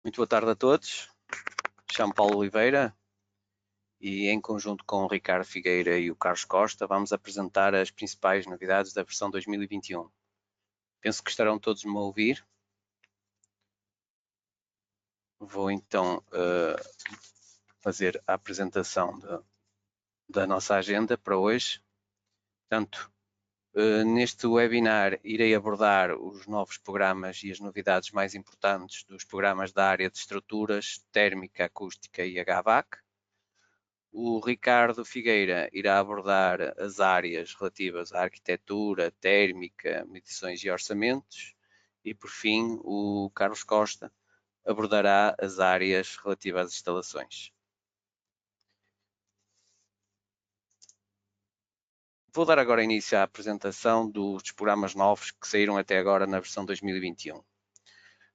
Muito boa tarde a todos. Chamo Paulo Oliveira e, em conjunto com o Ricardo Figueira e o Carlos Costa, vamos apresentar as principais novidades da versão 2021. Penso que estarão todos me a ouvir. Vou então fazer a apresentação da nossa agenda para hoje. Portanto, neste webinar irei abordar os novos programas e as novidades mais importantes dos programas da área de estruturas, térmica, acústica e HVAC. O Ricardo Figueira irá abordar as áreas relativas à arquitetura, térmica, medições e orçamentos. E, por fim, o Carlos Costa abordará as áreas relativas às instalações. Vou dar agora início à apresentação dos programas novos que saíram até agora na versão 2021.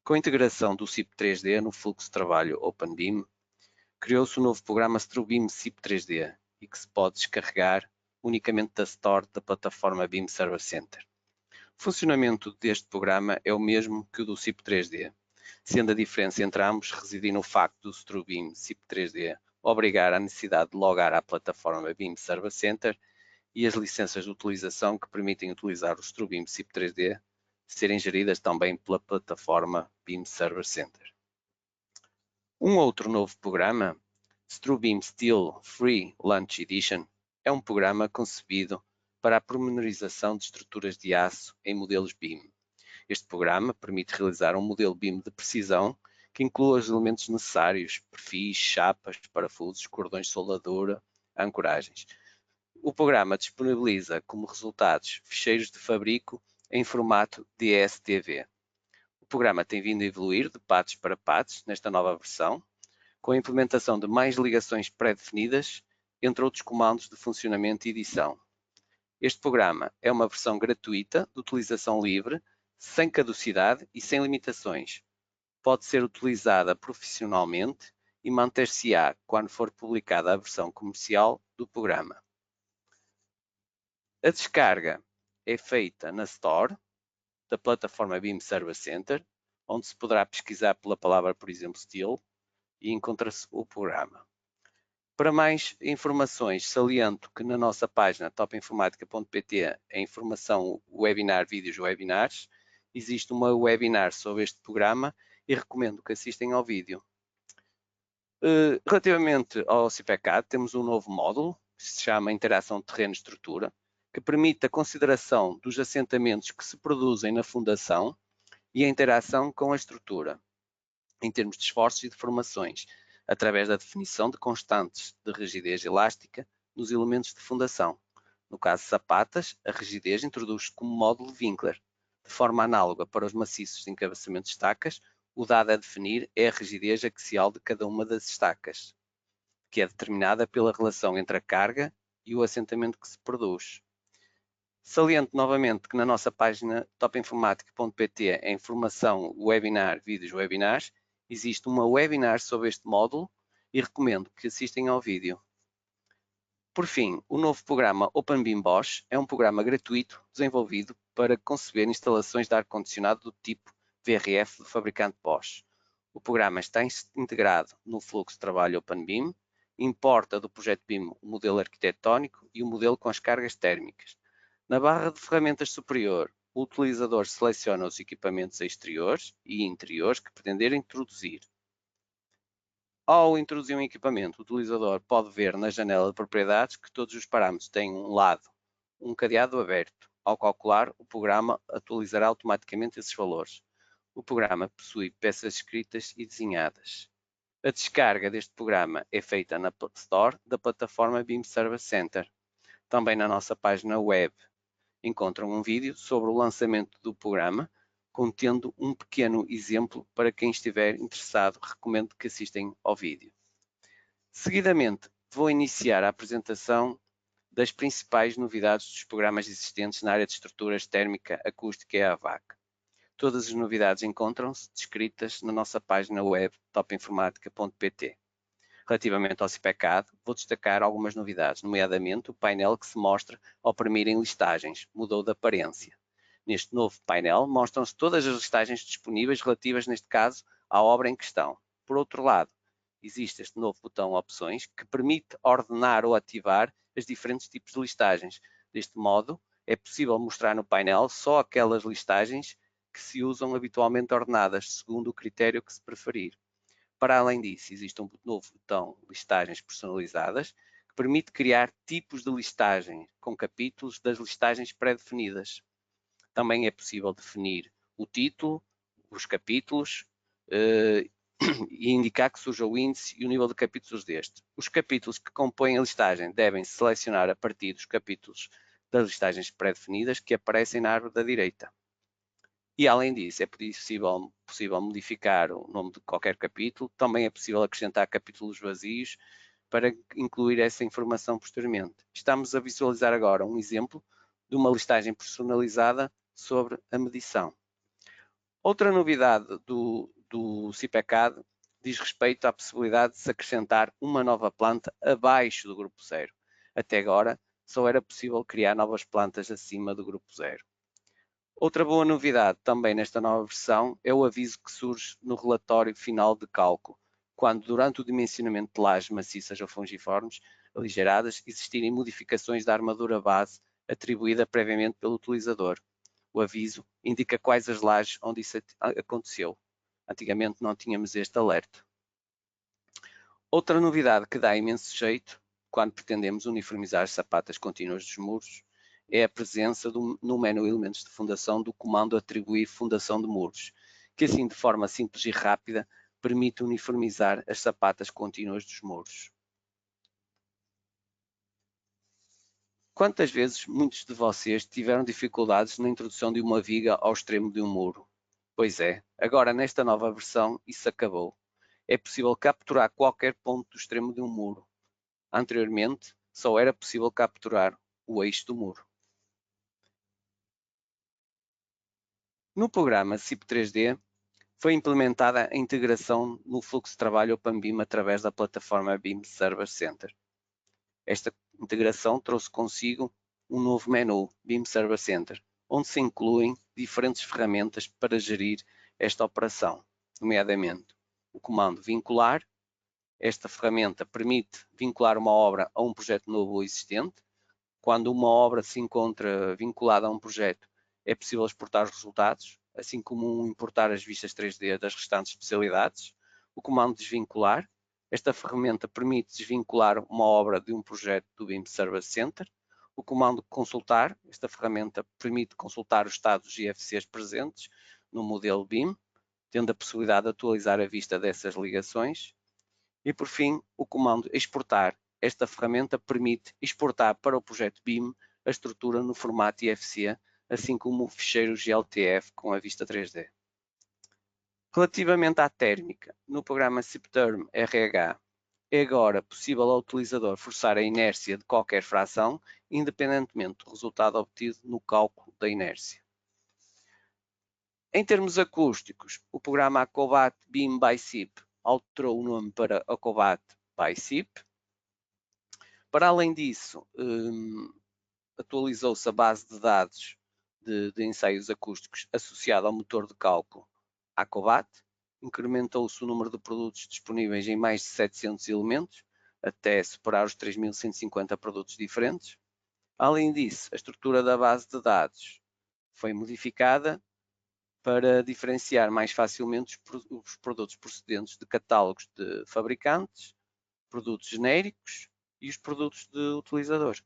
Com a integração do CIP 3D no fluxo de trabalho OpenBIM, criou-se o novo programa StrueBIM CIP 3D e que se pode descarregar unicamente da Store da plataforma BIM Server Center. O funcionamento deste programa é o mesmo que o do CIP 3D, sendo a diferença entre ambos residir no facto do StrueBIM CIP 3D obrigar à necessidade de logar à plataforma BIM Server Center e as licenças de utilização que permitem utilizar o StrueBIM CIP 3D serem geridas também pela plataforma BIM Server Center. Um outro novo programa, StrueBIM Steel Free Launch Edition, é um programa concebido para a pormenorização de estruturas de aço em modelos BIM. Este programa permite realizar um modelo BIM de precisão que inclua os elementos necessários, perfis, chapas, parafusos, cordões de soldadura, ancoragens. O programa disponibiliza como resultados ficheiros de fabrico em formato DSTV. O programa tem vindo a evoluir de patches para patches nesta nova versão, com a implementação de mais ligações pré-definidas, entre outros comandos de funcionamento e edição. Este programa é uma versão gratuita, de utilização livre, sem caducidade e sem limitações. Pode ser utilizada profissionalmente e manter-se-á quando for publicada a versão comercial do programa. A descarga é feita na Store da plataforma BIM Server Center, onde se poderá pesquisar pela palavra, por exemplo, Steel, e encontra-se o programa. Para mais informações, saliento que na nossa página topinformatica.pt, a informação webinar, vídeos webinars, existe uma webinar sobre este programa e recomendo que assistam ao vídeo. Relativamente ao CIPECAD, temos um novo módulo que se chama Interação Terreno-Estrutura, que permite a consideração dos assentamentos que se produzem na fundação e a interação com a estrutura, em termos de esforços e deformações, através da definição de constantes de rigidez elástica nos elementos de fundação. No caso de sapatas, a rigidez introduz-se como módulo Winkler. De forma análoga para os maciços de encabeçamento de estacas, o dado a definir é a rigidez axial de cada uma das estacas, que é determinada pela relação entre a carga e o assentamento que se produz. Saliento novamente que na nossa página topinformatica.pt, em informação, webinar, vídeos, webinars, existe uma webinar sobre este módulo e recomendo que assistam ao vídeo. Por fim, o novo programa OpenBIM Bosch é um programa gratuito desenvolvido para conceber instalações de ar-condicionado do tipo VRF do fabricante Bosch. O programa está integrado no fluxo de trabalho OpenBIM, importa do projeto BIM o modelo arquitetónico e o modelo com as cargas térmicas. Na barra de ferramentas superior, o utilizador seleciona os equipamentos exteriores e interiores que pretender introduzir. Ao introduzir um equipamento, o utilizador pode ver na janela de propriedades que todos os parâmetros têm um cadeado aberto. Ao calcular, o programa atualizará automaticamente esses valores. O programa possui peças escritas e desenhadas. A descarga deste programa é feita na Store da plataforma BIM Server Center. Também na nossa página web encontram um vídeo sobre o lançamento do programa, contendo um pequeno exemplo para quem estiver interessado. Recomendo que assistam ao vídeo. Seguidamente, vou iniciar a apresentação das principais novidades dos programas existentes na área de estruturas térmica, acústica e HVAC. Todas as novidades encontram-se descritas na nossa página web topinformatica.pt. Relativamente ao CIPECAD, vou destacar algumas novidades, nomeadamente o painel que se mostra ao oprimirem listagens, mudou de aparência. Neste novo painel mostram-se todas as listagens disponíveis relativas, neste caso, à obra em questão. Por outro lado, existe este novo botão Opções, que permite ordenar ou ativar os diferentes tipos de listagens. Deste modo, é possível mostrar no painel só aquelas listagens que se usam habitualmente ordenadas, segundo o critério que se preferir. Para além disso, existe um novo botão Listagens Personalizadas, que permite criar tipos de listagem com capítulos das listagens pré-definidas. Também é possível definir o título, os capítulos e indicar que surja o índice e o nível de capítulos deste. Os capítulos que compõem a listagem devem selecionar a partir dos capítulos das listagens pré-definidas que aparecem na árvore da direita. E além disso, é possível modificar o nome de qualquer capítulo, também é possível acrescentar capítulos vazios para incluir essa informação posteriormente. Estamos a visualizar agora um exemplo de uma listagem personalizada sobre a medição. Outra novidade do CIPECAD diz respeito à possibilidade de se acrescentar uma nova planta abaixo do grupo 0. Até agora, só era possível criar novas plantas acima do grupo 0. Outra boa novidade também nesta nova versão é o aviso que surge no relatório final de cálculo, quando durante o dimensionamento de lajes maciças ou fungiformes aligeradas existirem modificações da armadura base atribuída previamente pelo utilizador. O aviso indica quais as lajes onde isso aconteceu. Antigamente não tínhamos este alerta. Outra novidade que dá imenso jeito quando pretendemos uniformizar as sapatas contínuas dos muros é a presença no menu Elementos de Fundação do comando Atribuir Fundação de Muros, que assim de forma simples e rápida permite uniformizar as sapatas contínuas dos muros. Quantas vezes muitos de vocês tiveram dificuldades na introdução de uma viga ao extremo de um muro? Pois é, agora nesta nova versão isso acabou. É possível capturar qualquer ponto do extremo de um muro. Anteriormente, só era possível capturar o eixo do muro. No programa CIP 3D, foi implementada a integração no fluxo de trabalho OpenBIM através da plataforma BIM Server Center. Esta integração trouxe consigo um novo menu, BIM Server Center, onde se incluem diferentes ferramentas para gerir esta operação, nomeadamente o comando vincular. Esta ferramenta permite vincular uma obra a um projeto novo ou existente. Quando uma obra se encontra vinculada a um projeto, é possível exportar os resultados, assim como importar as vistas 3D das restantes especialidades. O comando desvincular. Esta ferramenta permite desvincular uma obra de um projeto do BIM Server Center. O comando consultar. Esta ferramenta permite consultar os estados GFCs presentes no modelo BIM, tendo a possibilidade de atualizar a vista dessas ligações. E por fim, o comando exportar. Esta ferramenta permite exportar para o projeto BIM a estrutura no formato IFC, assim como o ficheiro GLTF com a vista 3D. Relativamente à térmica, no programa CIPTERM RH, é agora possível ao utilizador forçar a inércia de qualquer fração, independentemente do resultado obtido no cálculo da inércia. Em termos acústicos, o programa Acrobat BIM by CIP alterou o nome para Acrobat by CIP. Para além disso, atualizou-se a base de dados de ensaios acústicos associada ao motor de cálculo Acrobat, incrementou-se o número de produtos disponíveis em mais de 700 elementos, até superar os 3.150 produtos diferentes. Além disso, a estrutura da base de dados foi modificada para diferenciar mais facilmente os produtos procedentes de catálogos de fabricantes, produtos genéricos e os produtos de utilizador.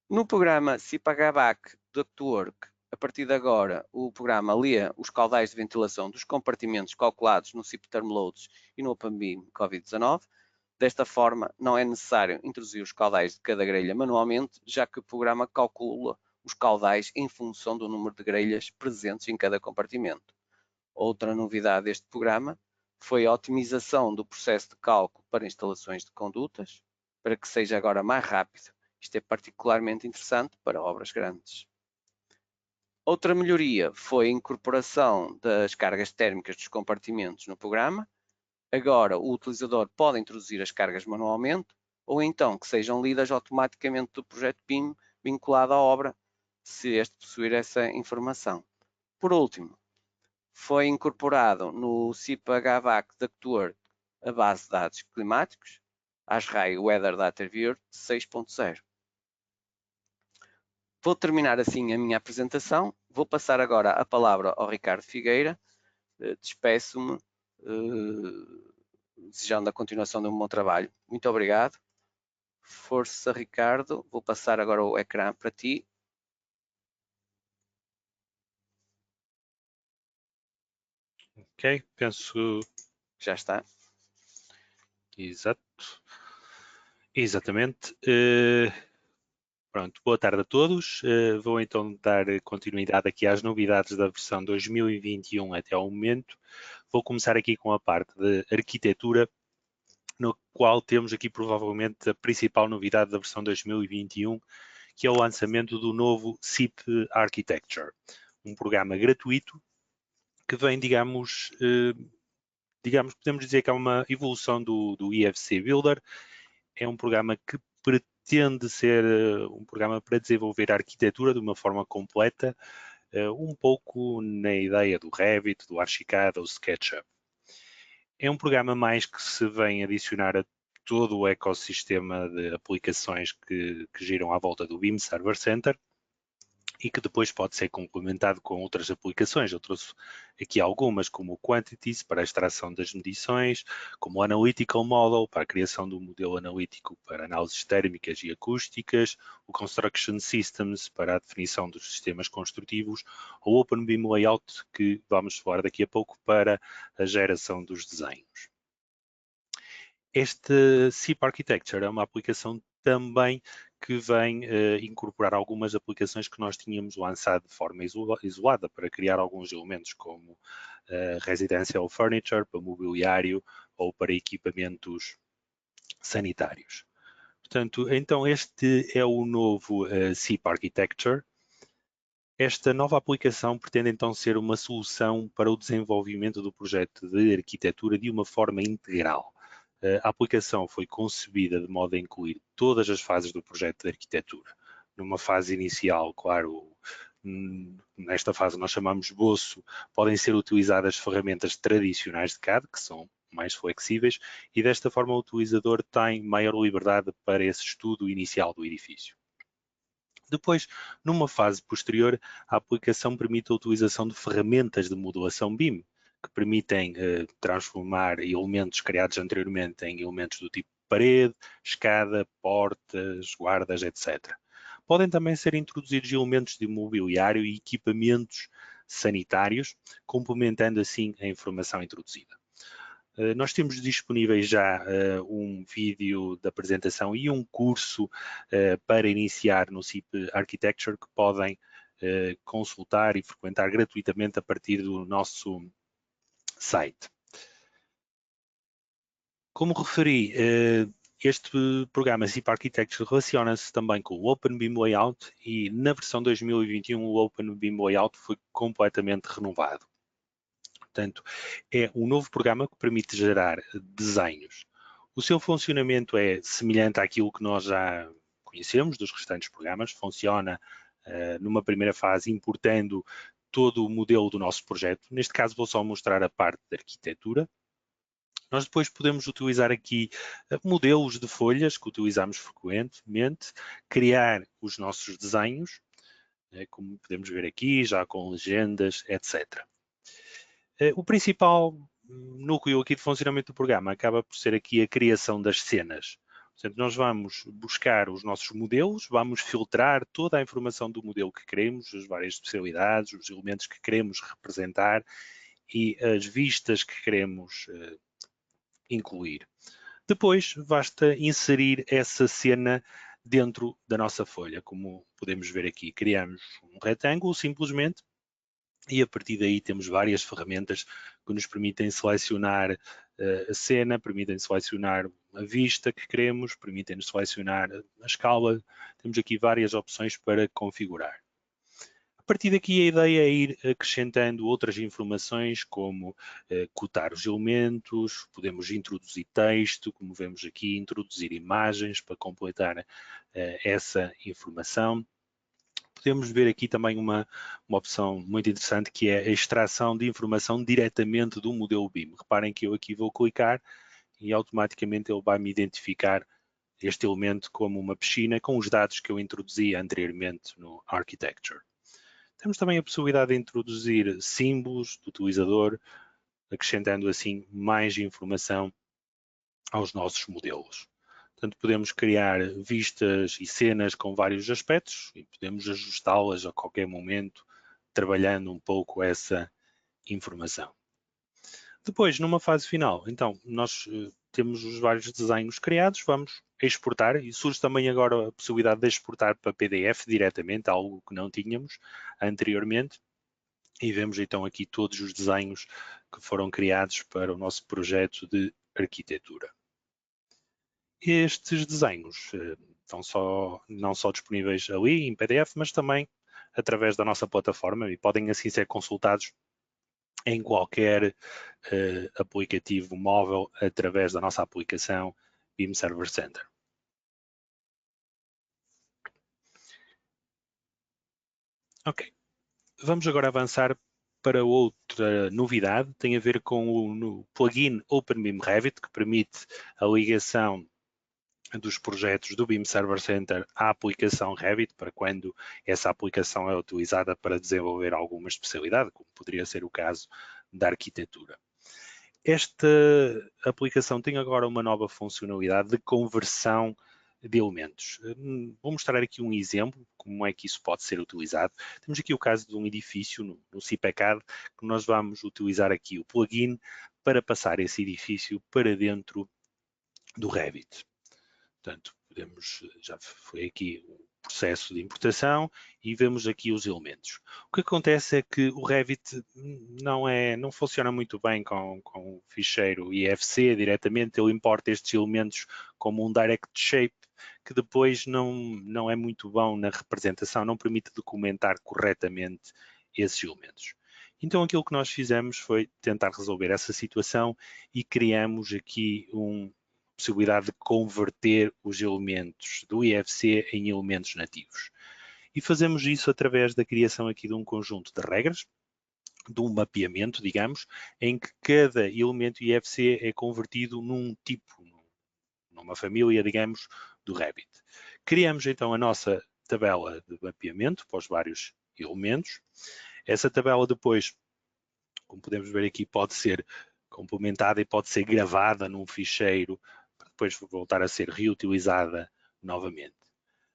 No programa CIPHBAC Ductwork, a partir de agora, o programa lê os caudais de ventilação dos compartimentos calculados no CIPTERM Loads e no OpenBIM COVID-19. Desta forma, não é necessário introduzir os caudais de cada grelha manualmente, já que o programa calcula os caudais em função do número de grelhas presentes em cada compartimento. Outra novidade deste programa foi a otimização do processo de cálculo para instalações de condutas, para que seja agora mais rápido. Isto é particularmente interessante para obras grandes. Outra melhoria foi a incorporação das cargas térmicas dos compartimentos no programa. Agora o utilizador pode introduzir as cargas manualmente ou então que sejam lidas automaticamente do projeto BIM vinculado à obra, se este possuir essa informação. Por último, foi incorporado no CIP-HVAC da Actuar a base de dados climáticos, ASRAI Weather Data Viewer 6.0. Vou terminar assim a minha apresentação. Vou passar agora a palavra ao Ricardo Figueira. Despeço-me, desejando a continuação de um bom trabalho. Muito obrigado. Força, Ricardo. Vou passar agora o ecrã para ti. Ok, penso... Já está. Exato. Exatamente. Pronto, boa tarde a todos. Vou então dar continuidade aqui às novidades da versão 2021 até ao momento. Vou começar aqui com a parte de arquitetura, no qual temos aqui provavelmente a principal novidade da versão 2021, que é o lançamento do novo SIP Architecture, um programa gratuito que vem, digamos, podemos dizer que é uma evolução do IFC Builder. É um programa que pretende ser um programa para desenvolver a arquitetura de uma forma completa, um pouco na ideia do Revit, do Archicad ou SketchUp. É um programa mais que se vem adicionar a todo o ecossistema de aplicações que giram à volta do BIM Server Center e que depois pode ser complementado com outras aplicações. Eu trouxe aqui algumas, como o Quantities, para a extração das medições, como o Analytical Model, para a criação do modelo analítico para análises térmicas e acústicas, o Construction Systems, para a definição dos sistemas construtivos, o Open BIM Layout, que vamos falar daqui a pouco, para a geração dos desenhos. Este SIP Architecture é uma aplicação também que vem incorporar algumas aplicações que nós tínhamos lançado de forma isolada para criar alguns elementos como residential furniture, para mobiliário ou para equipamentos sanitários. Portanto, então este é o novo SIP Architecture. Esta nova aplicação pretende então ser uma solução para o desenvolvimento do projeto de arquitetura de uma forma integral. A aplicação foi concebida de modo a incluir todas as fases do projeto de arquitetura. Numa fase inicial, claro, nesta fase nós chamamos esboço, podem ser utilizadas ferramentas tradicionais de CAD, que são mais flexíveis, e desta forma o utilizador tem maior liberdade para esse estudo inicial do edifício. Depois, numa fase posterior, a aplicação permite a utilização de ferramentas de modelação BIM, que permitem transformar elementos criados anteriormente em elementos do tipo parede, escada, portas, guardas, etc. Podem também ser introduzidos elementos de mobiliário e equipamentos sanitários, complementando assim a informação introduzida. Nós temos disponíveis já um vídeo da apresentação e um curso para iniciar no SIP Architecture que podem consultar e frequentar gratuitamente a partir do nosso site. Como referi, este programa SIP Architecture relaciona-se também com o Open BIM Layout e na versão 2021 o Open BIM Layout foi completamente renovado. Portanto, é um novo programa que permite gerar desenhos. O seu funcionamento é semelhante àquilo que nós já conhecemos dos restantes programas. Funciona numa primeira fase importando todo o modelo do nosso projeto. Neste caso vou só mostrar a parte da arquitetura. Nós depois podemos utilizar aqui modelos de folhas que utilizamos frequentemente, criar os nossos desenhos, como podemos ver aqui, já com legendas, etc. O principal núcleo aqui de funcionamento do programa acaba por ser aqui a criação das cenas. Portanto, nós vamos buscar os nossos modelos, vamos filtrar toda a informação do modelo que queremos, as várias especialidades, os elementos que queremos representar e as vistas que queremos incluir. Depois, basta inserir essa cena dentro da nossa folha. Como podemos ver aqui, criamos um retângulo simplesmente e a partir daí temos várias ferramentas que nos permitem selecionar a cena, permitem selecionar a vista que queremos, permitem-nos selecionar a escala. Temos aqui várias opções para configurar. A partir daqui a ideia é ir acrescentando outras informações como cotar os elementos, podemos introduzir texto, como vemos aqui, introduzir imagens para completar essa informação. podemos ver aqui também uma opção muito interessante, que é a extração de informação diretamente do modelo BIM. Reparem que eu aqui vou clicar e automaticamente ele vai me identificar este elemento como uma piscina com os dados que eu introduzi anteriormente no Architecture. Temos também a possibilidade de introduzir símbolos do utilizador, acrescentando assim mais informação aos nossos modelos. Portanto, podemos criar vistas e cenas com vários aspectos e podemos ajustá-las a qualquer momento, trabalhando um pouco essa informação. Depois, numa fase final, então, nós temos os vários desenhos criados, vamos exportar, e surge também agora a possibilidade de exportar para PDF diretamente, algo que não tínhamos anteriormente, e vemos então aqui todos os desenhos que foram criados para o nosso projeto de arquitetura. Estes desenhos estão não só disponíveis ali em PDF, mas também através da nossa plataforma e podem assim ser consultados em qualquer aplicativo móvel através da nossa aplicação BIM Server Center. Ok, vamos agora avançar para outra novidade, tem a ver com o plugin OpenBIM Revit, que permite a ligação dos projetos do BIM Server Center à aplicação Revit, para quando essa aplicação é utilizada para desenvolver alguma especialidade, como poderia ser o caso da arquitetura. Esta aplicação tem agora uma nova funcionalidade de conversão de elementos. Vou mostrar aqui um exemplo, como é que isso pode ser utilizado. Temos aqui o caso de um edifício no CIPECAD, que nós vamos utilizar aqui o plugin para passar esse edifício para dentro do Revit. Portanto, já foi aqui o processo de importação e vemos aqui os elementos. O que acontece é que o Revit não funciona muito bem com o ficheiro IFC diretamente, ele importa estes elementos como um direct shape, que depois não é muito bom na representação, não permite documentar corretamente esses elementos. Então aquilo que nós fizemos foi tentar resolver essa situação e criamos aqui possibilidade de converter os elementos do IFC em elementos nativos. E fazemos isso através da criação aqui de um conjunto de regras, de um mapeamento, digamos, em que cada elemento IFC é convertido num tipo, numa família, digamos, do Revit. Criamos então a nossa tabela de mapeamento para os vários elementos. Essa tabela depois, como podemos ver aqui, pode ser complementada e pode ser gravada num ficheiro para depois voltar a ser reutilizada novamente.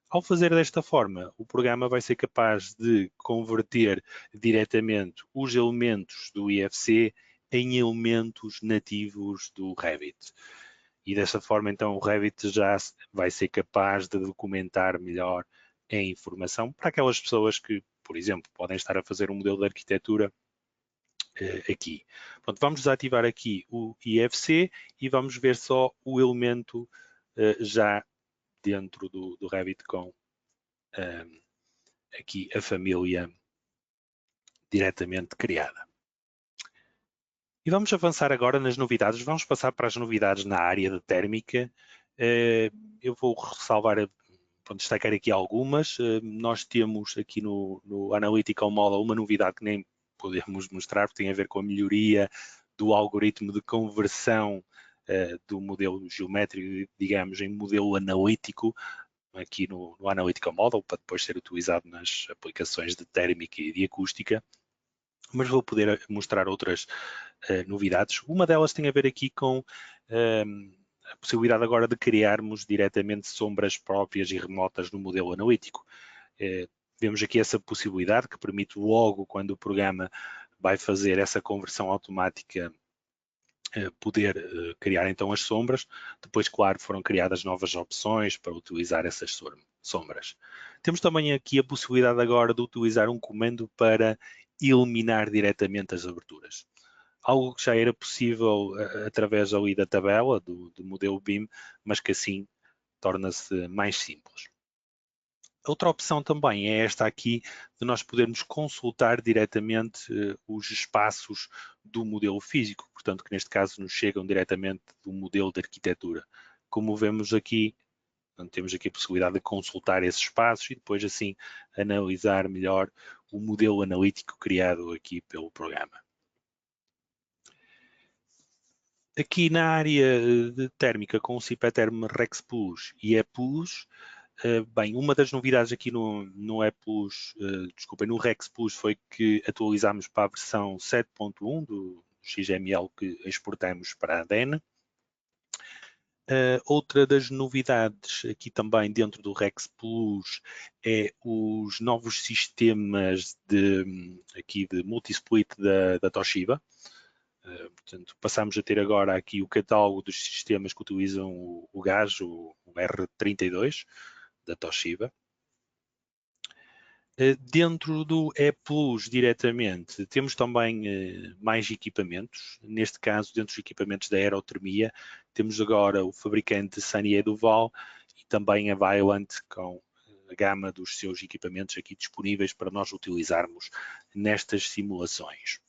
Ao fazer desta forma, o programa vai ser capaz de converter diretamente os elementos do IFC em elementos nativos do Revit. E dessa forma, então, o Revit já vai ser capaz de documentar melhor a informação para aquelas pessoas que, por exemplo, podem estar a fazer um modelo de arquitetura aqui. Pronto, vamos desativar aqui o IFC e vamos ver só o elemento já dentro do Revit com aqui a família diretamente criada. E vamos avançar agora nas novidades. Vamos passar para as novidades na área de térmica. Eu vou ressalvar, destacar aqui algumas. Nós temos aqui no Analytical Model uma novidade que nem podemos mostrar, porque tem a ver com a melhoria do algoritmo de conversão do modelo geométrico, digamos, em modelo analítico, aqui no Analytical Model, para depois ser utilizado nas aplicações de térmica e de acústica. Mas vou poder mostrar outras novidades. Uma delas tem a ver aqui com a possibilidade agora de criarmos diretamente sombras próprias e remotas no modelo analítico. Vemos aqui essa possibilidade que permite logo, quando o programa vai fazer essa conversão automática, poder criar então as sombras. Depois, claro, foram criadas novas opções para utilizar essas sombras. Temos também aqui a possibilidade agora de utilizar um comando para eliminar diretamente as aberturas. Algo que já era possível através ali da tabela do modelo BIM, mas que assim torna-se mais simples. Outra opção também é esta aqui, de nós podermos consultar diretamente os espaços do modelo físico, portanto que neste caso nos chegam diretamente do modelo de arquitetura. Como vemos aqui Portanto, temos aqui a possibilidade de consultar esses espaços e depois assim analisar melhor o modelo analítico criado aqui pelo programa. Aqui na área de térmica com o Cipaterm RexPlus e ePlus, bem, uma das novidades aqui no ePlus, no RexPlus foi que atualizámos para a versão 7.1 do XML que exportamos para a DEN. Outra das novidades aqui também dentro do RexPlus é os novos sistemas de multisplit da Toshiba. Portanto, passamos a ter agora aqui o catálogo dos sistemas que utilizam o gás, o R32 da Toshiba. Dentro do ePlus diretamente, temos também mais equipamentos. Neste caso, dentro dos equipamentos da aerotermia, temos agora o fabricante Sany Duval e também a Vaillant com a gama dos seus equipamentos aqui disponíveis para nós utilizarmos nestas simulações.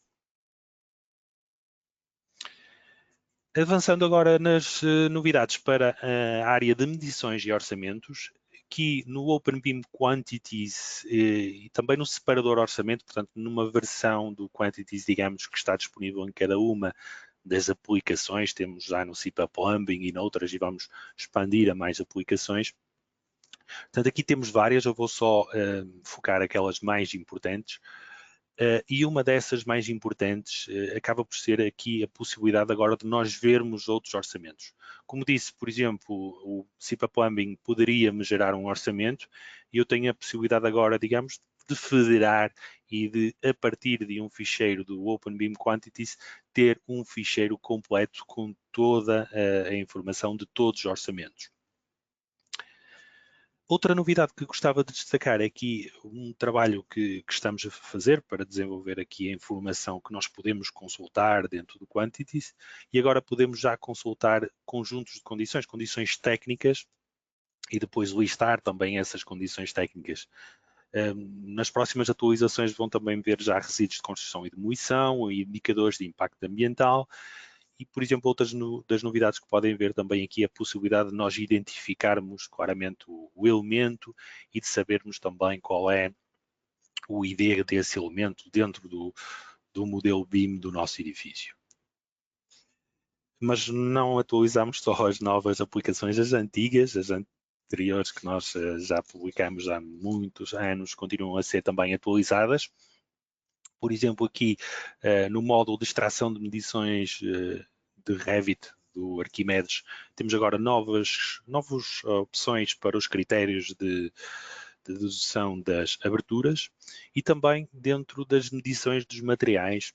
Avançando agora nas novidades para a área de medições e orçamentos, aqui no OpenBIM Quantities e também no separador orçamento, portanto, numa versão do Quantities, digamos, que está disponível em cada uma das aplicações, temos já no CIPA Plumbing e noutras, e vamos expandir a mais aplicações. Portanto, aqui temos várias, eu vou só focar aquelas mais importantes. E uma dessas mais importantes acaba por ser aqui a possibilidade agora de nós vermos outros orçamentos. Como disse, por exemplo, o CIPA Plumbing poderia me gerar um orçamento e eu tenho a possibilidade agora, digamos, de federar e de, a partir de um ficheiro do OpenBIM Quantities, ter um ficheiro completo com toda a informação de todos os orçamentos. Outra novidade que gostava de destacar é aqui um trabalho que estamos a fazer para desenvolver aqui a informação que nós podemos consultar dentro do Quantities e agora podemos já consultar conjuntos de condições técnicas e depois listar também essas condições técnicas. Nas próximas atualizações vão também ver já resíduos de construção e demolição e indicadores de impacto ambiental. E, por exemplo, outras das novidades que podem ver também aqui a possibilidade de nós identificarmos claramente o elemento e de sabermos também qual é o ID desse elemento dentro do modelo BIM do nosso edifício. Mas não atualizamos só as novas aplicações, as antigas, as anteriores que nós já publicamos há muitos anos, continuam a ser também atualizadas. Por exemplo, aqui no módulo de extração de medições de Revit do Arquimedes, temos agora novas opções para os critérios de dedução das aberturas e também dentro das medições dos materiais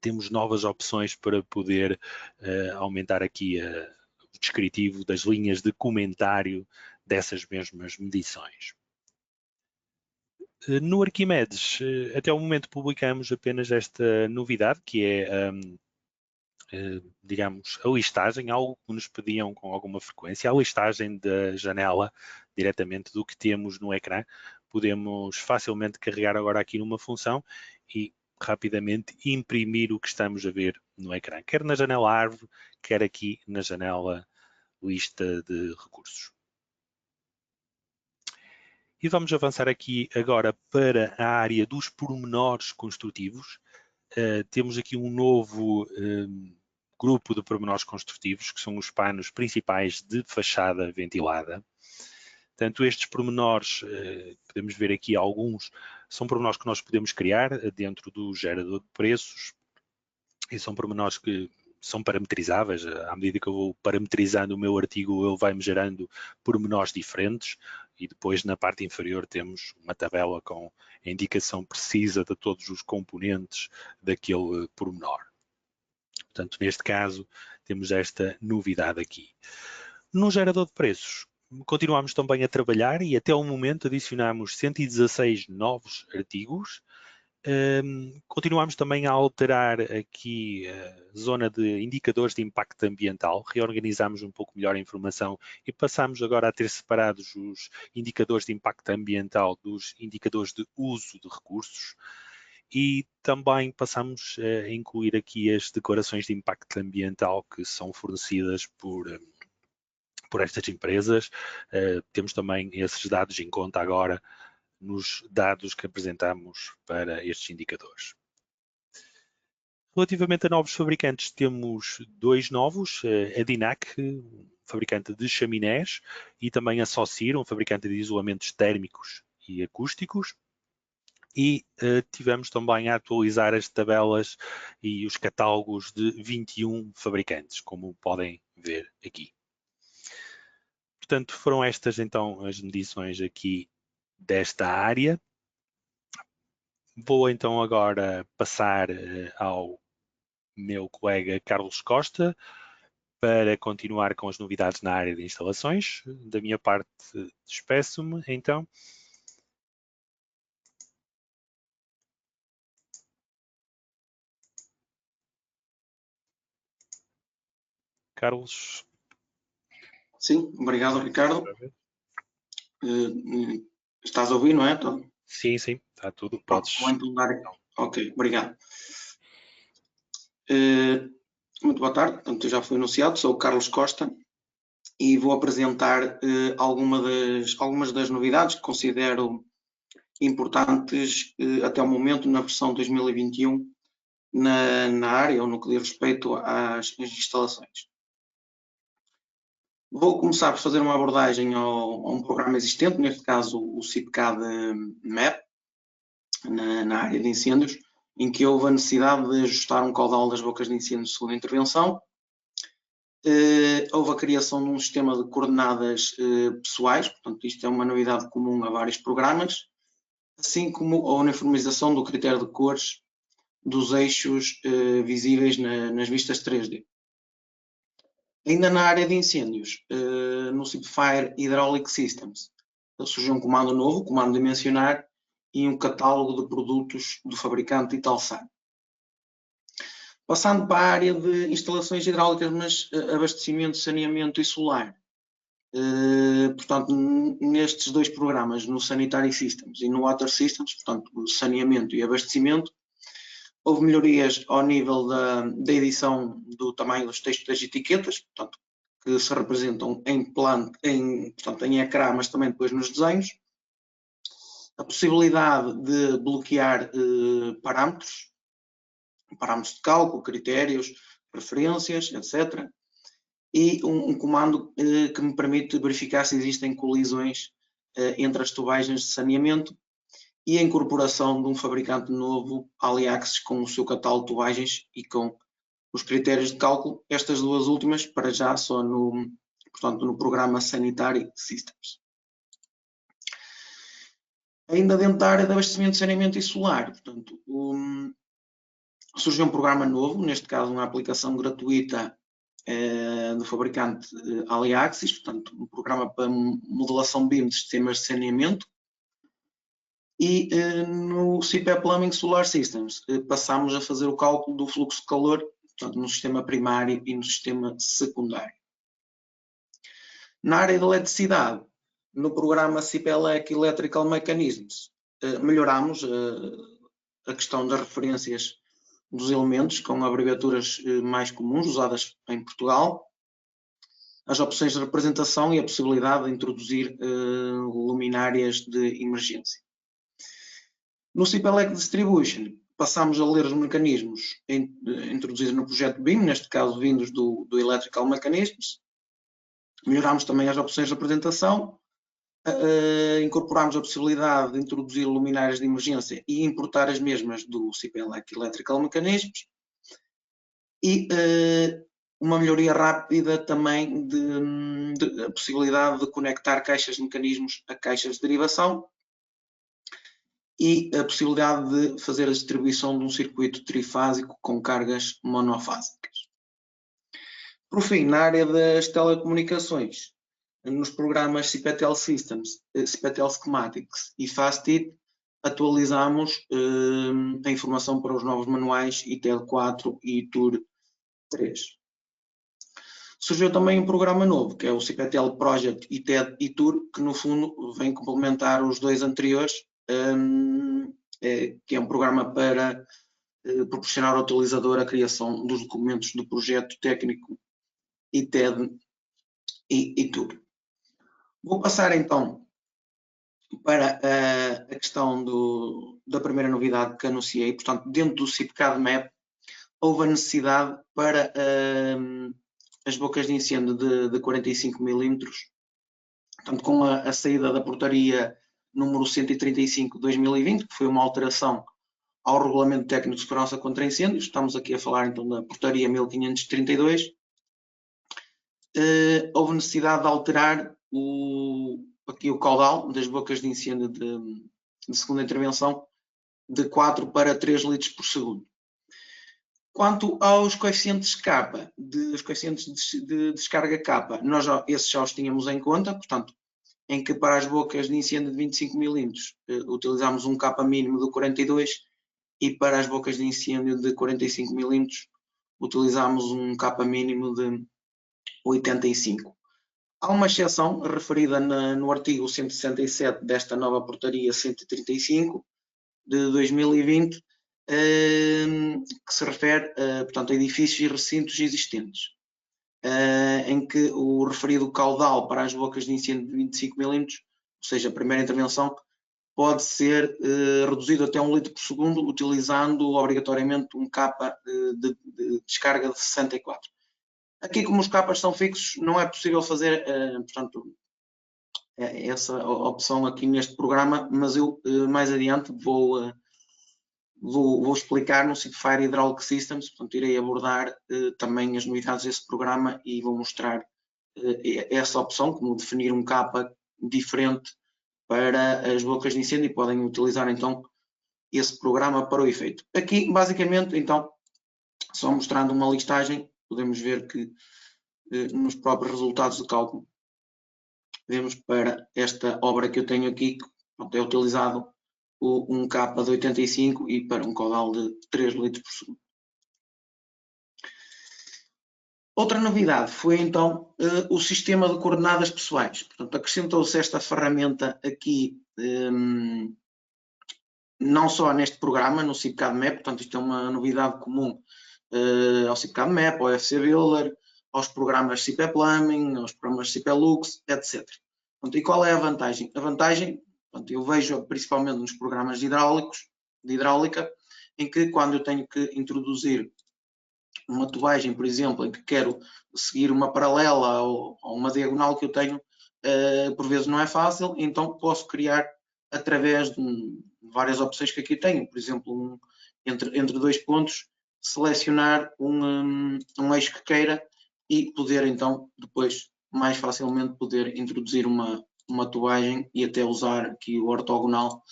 temos novas opções para poder aumentar aqui o descritivo das linhas de comentário dessas mesmas medições. No Arquimedes, até o momento publicamos apenas esta novidade, que é, digamos, a listagem, algo que nos pediam com alguma frequência, a listagem da janela diretamente do que temos no ecrã. Podemos facilmente carregar agora aqui numa função e rapidamente imprimir o que estamos a ver no ecrã, quer na janela árvore, quer aqui na janela lista de recursos. E vamos avançar aqui agora para a área dos pormenores construtivos. Temos aqui um novo grupo de pormenores construtivos, que são os panos principais de fachada ventilada. Portanto, estes pormenores, podemos ver aqui alguns, são pormenores que nós podemos criar dentro do gerador de preços e são pormenores que são parametrizáveis. À medida que eu vou parametrizando o meu artigo, ele vai-me gerando pormenores diferentes e depois na parte inferior temos uma tabela com a indicação precisa de todos os componentes daquele pormenor. Portanto, neste caso, temos esta novidade aqui. No gerador de preços, continuamos também a trabalhar e até o momento adicionamos 116 novos artigos. Continuamos também a alterar aqui a zona de indicadores de impacto ambiental, reorganizamos um pouco melhor a informação e passamos agora a ter separados os indicadores de impacto ambiental dos indicadores de uso de recursos e também passamos a incluir aqui as declarações de impacto ambiental que são fornecidas por por estas empresas. Temos também esses dados em conta agora nos dados que apresentamos para estes indicadores. Relativamente a novos fabricantes, temos 2 novos, a Dinac, fabricante de chaminés, e também a Saucir, um fabricante de isolamentos térmicos e acústicos. E tivemos também a atualizar as tabelas e os catálogos de 21 fabricantes, como podem ver aqui. Portanto, foram estas então as medições aqui desta área. Vou então agora passar ao meu colega Carlos Costa para continuar com as novidades na área de instalações. Da minha parte, despeço-me então. Carlos. Sim, obrigado, Ricardo. Estás a ouvir, não é? Sim, sim, está tudo. Podes. Ok, obrigado. Muito boa tarde. Portanto, já foi anunciado, sou o Carlos Costa e vou apresentar algumas das novidades que considero importantes até o momento na versão 2021 na área ou no que diz respeito às instalações. Vou começar por fazer uma abordagem a um programa existente, neste caso o CIPCAD MEP, na área de incêndios, em que houve a necessidade de ajustar um caudal das bocas de incêndio de segunda intervenção. Houve a criação de um sistema de coordenadas pessoais, portanto isto é uma novidade comum a vários programas, assim como a uniformização do critério de cores dos eixos visíveis nas vistas 3D. Ainda na área de incêndios, no CIPFire Hydraulic Systems, surgiu um comando novo, o comando dimensionar, e um catálogo de produtos do fabricante Italsan. Passando para a área de instalações hidráulicas, mas abastecimento, saneamento e solar. Portanto, nestes 2 programas, no Sanitary Systems e no Water Systems, portanto, saneamento e abastecimento, houve melhorias ao nível da edição do tamanho dos textos das etiquetas, portanto, que se representam portanto, em ecrã, mas também depois nos desenhos. A possibilidade de bloquear parâmetros de cálculo, critérios, preferências, etc. E um comando que me permite verificar se existem colisões entre as tubagens de saneamento e a incorporação de um fabricante novo, AliAxis, com o seu catálogo de tubagens e com os critérios de cálculo. Estas 2 últimas, para já, só portanto, no programa Sanitary Systems. Ainda dentro da área de abastecimento, saneamento e solar, portanto, surgiu um programa novo, neste caso uma aplicação gratuita do fabricante AliAxis, portanto, um programa para modelação BIM de sistemas de saneamento. E no CIPE Plumbing Solar Systems passamos a fazer o cálculo do fluxo de calor, portanto, no sistema primário e no sistema secundário. Na área da eletricidade, no programa CIPELEC Electrical Mechanisms, melhoramos a questão das referências dos elementos com abreviaturas mais comuns usadas em Portugal, as opções de representação e a possibilidade de introduzir luminárias de emergência. No CIPELEC Distribution, passamos a ler os mecanismos introduzidos no projeto BIM, neste caso vindos do Electrical Mechanisms. Melhoramos também as opções de apresentação, incorporamos a possibilidade de introduzir luminárias de emergência e importar as mesmas do CIPELEC Electrical Mechanisms. E uma melhoria rápida também de a possibilidade de conectar caixas de mecanismos a caixas de derivação e a possibilidade de fazer a distribuição de um circuito trifásico com cargas monofásicas. Por fim, na área das telecomunicações, nos programas CIPETEL Systems, CIPETEL Schematics e FASTIT, atualizamos a informação para os novos manuais ITED 4 e ITUR 3. Surgiu também um programa novo, que é o CIPETEL Project ITED ITUR, que no fundo vem complementar os 2 anteriores, que é um programa para proporcionar ao utilizador a criação dos documentos do projeto técnico ITED e tudo. Vou passar então para a questão da primeira novidade que anunciei. Portanto, dentro do CIPCAD Map, houve a necessidade para as bocas de incêndio de 45 mm, portanto, com a saída da portaria número 135 de 2020, que foi uma alteração ao Regulamento Técnico de Segurança contra Incêndios. Estamos aqui a falar então da portaria 1532. Houve necessidade de alterar aqui o caudal das bocas de incêndio de segunda intervenção de 4 para 3 litros por segundo. Quanto aos coeficientes K, os coeficientes de descarga K, nós esses já os tínhamos em conta, portanto, em que para as bocas de incêndio de 25 mm utilizamos um K mínimo de 42 e para as bocas de incêndio de 45 mm utilizamos um K mínimo de 85. Há uma exceção referida no artigo 167 desta nova portaria 135 de 2020, que se refere, portanto, a edifícios e recintos existentes, em que o referido caudal para as bocas de incêndio de 25 mm, ou seja, a primeira intervenção, pode ser reduzido até 1 litro por segundo, utilizando obrigatoriamente um K de descarga de 64. Aqui, como os capas são fixos, não é possível fazer, portanto, essa opção aqui neste programa, mas eu mais adiante vou explicar no Cipfire Hydraulic Systems, portanto, irei abordar também as novidades desse programa e vou mostrar essa opção, como definir um capa diferente para as bocas de incêndio e podem utilizar então esse programa para o efeito. Aqui, basicamente, então, só mostrando uma listagem, podemos ver que nos próprios resultados de cálculo, vemos para esta obra que eu tenho aqui, é utilizado um K de 85 e para um caudal de 3 litros por segundo. Outra novidade foi então o sistema de coordenadas pessoais. Portanto, acrescentou-se esta ferramenta aqui, não só neste programa, no CIPCAD Map, portanto isto é uma novidade comum ao CIPCAD Map, ao FC Builder, aos programas CIPE Plumbing, aos programas CIPE Lux, etc. Portanto, e qual é a vantagem? A vantagem, portanto, eu vejo principalmente nos programas de hidráulica, em que quando eu tenho que introduzir uma tubagem, por exemplo, em que quero seguir uma paralela ou uma diagonal que eu tenho, por vezes não é fácil, então posso criar através de várias opções que aqui tenho, por exemplo, entre dois pontos, selecionar um eixo que queira e poder então depois mais facilmente poder introduzir uma tubagem e até usar aqui o ortogonal,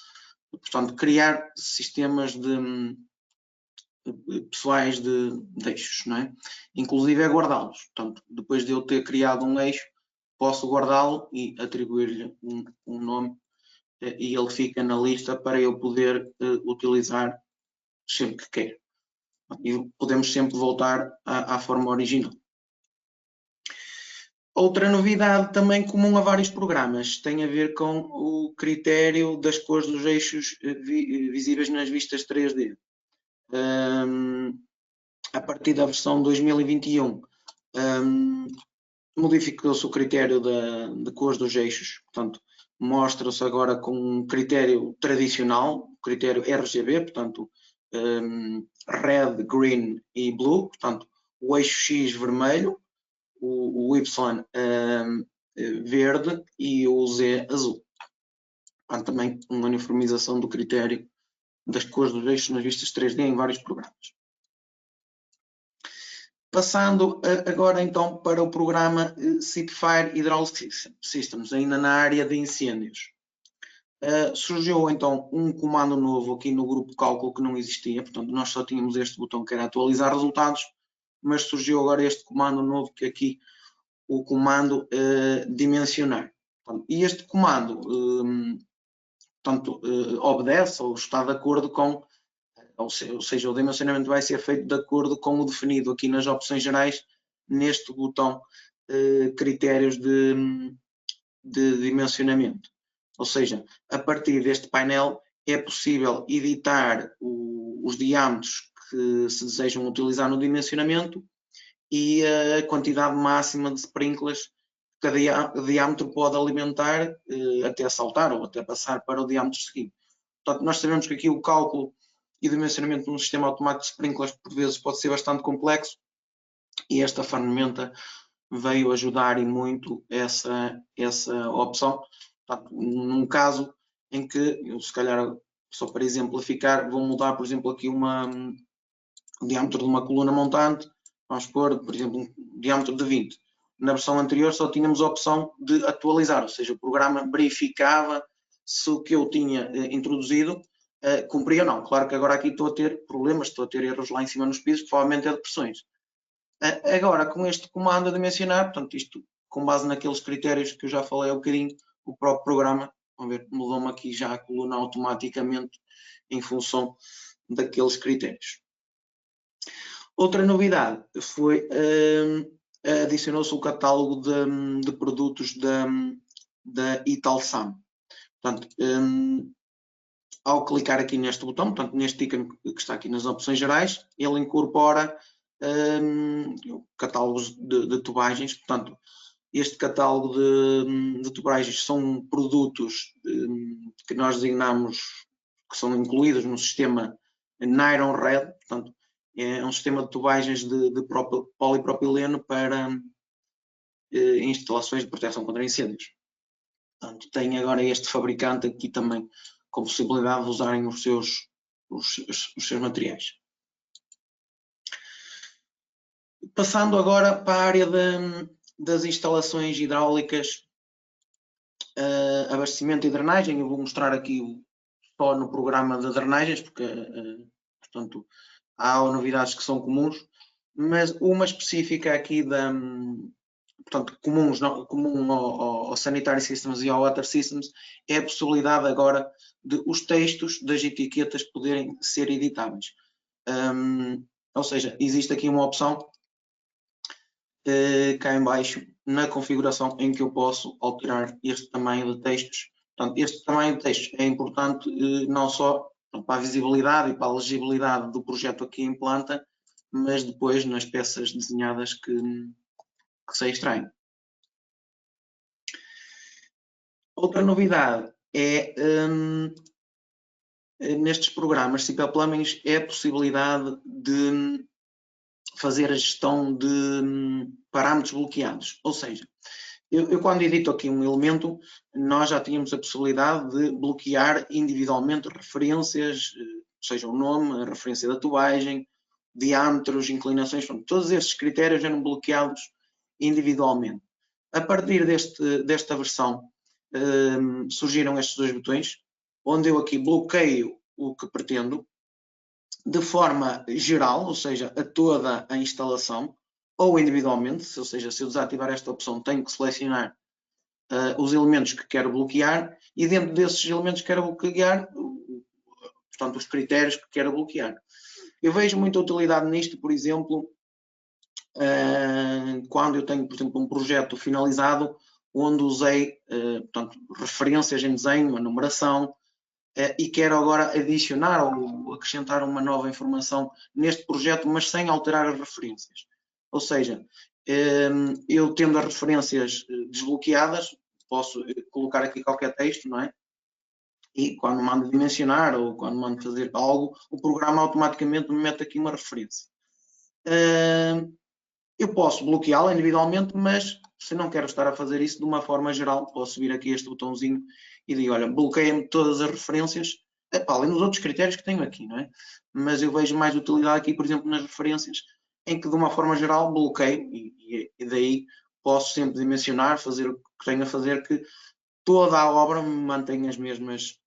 portanto criar sistemas pessoais de eixos, não é? Inclusive é guardá-los, portanto depois de eu ter criado um eixo posso guardá-lo e atribuir-lhe um nome e ele fica na lista para eu poder utilizar sempre que queira. E podemos sempre voltar à forma original. Outra novidade também comum a vários programas tem a ver com o critério das cores dos eixos visíveis nas vistas 3D. A partir da versão 2021 modificou-se o critério de cores dos eixos, portanto mostra-se agora com um critério tradicional, critério RGB, portanto red, green e blue, portanto o eixo X vermelho, o Y verde e o Z azul. Há também uma uniformização do critério das cores dos eixos nas vistas 3D em vários programas. Passando agora então para o programa Cipfire Hydraulic Systems, ainda na área de incêndios. Surgiu então um comando novo aqui no grupo de cálculo que não existia, portanto nós só tínhamos este botão que era atualizar resultados, mas surgiu agora este comando novo que é aqui o comando dimensionar. Portanto, e este comando obedece ou está de acordo com, ou seja, o dimensionamento vai ser feito de acordo com o definido aqui nas opções gerais, neste botão critérios de dimensionamento. Ou seja, a partir deste painel é possível editar os diâmetros que se desejam utilizar no dimensionamento e a quantidade máxima de sprinklers cada diâmetro pode alimentar até saltar ou até passar para o diâmetro seguinte. Portanto, nós sabemos que aqui o cálculo e dimensionamento de um sistema automático de sprinklers por vezes pode ser bastante complexo e esta ferramenta veio ajudar e muito essa opção. Portanto, num caso em que, eu, se calhar, só para exemplificar, vou mudar, por exemplo, aqui o diâmetro de uma coluna montante, vamos pôr, por exemplo, um diâmetro de 20. Na versão anterior só tínhamos a opção de atualizar, ou seja, o programa verificava se o que eu tinha introduzido cumpria ou não. Claro que agora aqui estou a ter problemas, estou a ter erros lá em cima nos pisos, provavelmente é de pressões. Agora, com este comando a dimensionar, portanto, isto com base naqueles critérios que eu já falei há um bocadinho, o próprio programa, vamos ver, mudou-me aqui já a coluna automaticamente em função daqueles critérios. Outra novidade foi adicionou-se o catálogo de produtos da Italsam. Portanto, ao clicar aqui neste botão, portanto, neste ícone que está aqui nas opções gerais, ele incorpora catálogos de tubagens. Portanto, este catálogo de tubagens são produtos que nós designamos que são incluídos no sistema Nylon Red. Portanto, é um sistema de tubagens de polipropileno para instalações de proteção contra incêndios. Portanto, tem agora este fabricante aqui também com possibilidade de usarem os seus materiais. Passando agora para a área das instalações hidráulicas, abastecimento e drenagem, eu vou mostrar aqui só no programa de drenagens, porque, portanto, há novidades que são comuns, mas uma específica aqui portanto, comum ao Sanitary Systems e ao Water Systems é a possibilidade agora de os textos das etiquetas poderem ser editáveis. Ou seja, existe aqui uma opção cá em baixo na configuração em que eu posso alterar este tamanho de textos. Portanto, este tamanho de textos é importante não só para a visibilidade e para a legibilidade do projeto aqui em planta, mas depois nas peças desenhadas que se extraem. Outra novidade é nestes programas CP Plumbing é a possibilidade de fazer a gestão de parâmetros bloqueados. Ou seja, eu quando edito aqui um elemento, nós já tínhamos a possibilidade de bloquear individualmente referências, seja o nome, a referência da tubagem, diâmetros, inclinações, todos estes critérios eram bloqueados individualmente. A partir desta versão surgiram estes dois botões, onde eu aqui bloqueio o que pretendo, de forma geral, ou seja, a toda a instalação, ou individualmente, ou seja, se eu desativar esta opção tenho que selecionar os elementos que quero bloquear e dentro desses elementos que quero bloquear, portanto, os critérios que quero bloquear. Eu vejo muita utilidade nisto, por exemplo, quando eu tenho, por exemplo, um projeto finalizado onde usei, portanto, referências em desenho, uma numeração, e quero agora adicionar ou acrescentar uma nova informação neste projeto, mas sem alterar as referências. Ou seja, eu tendo as referências desbloqueadas, posso colocar aqui qualquer texto, não é? E quando mando dimensionar ou quando mando fazer algo, o programa automaticamente me mete aqui uma referência. Eu posso bloqueá-la individualmente, mas se não quero estar a fazer isso de uma forma geral, posso vir aqui este botãozinho e digo, olha, bloqueia-me todas as referências, além dos outros critérios que tenho aqui, não é? Mas eu vejo mais utilidade aqui, por exemplo, nas referências, em que de uma forma geral bloqueio e daí posso sempre dimensionar, fazer o que tenho a fazer, que toda a obra me mantém as mesmas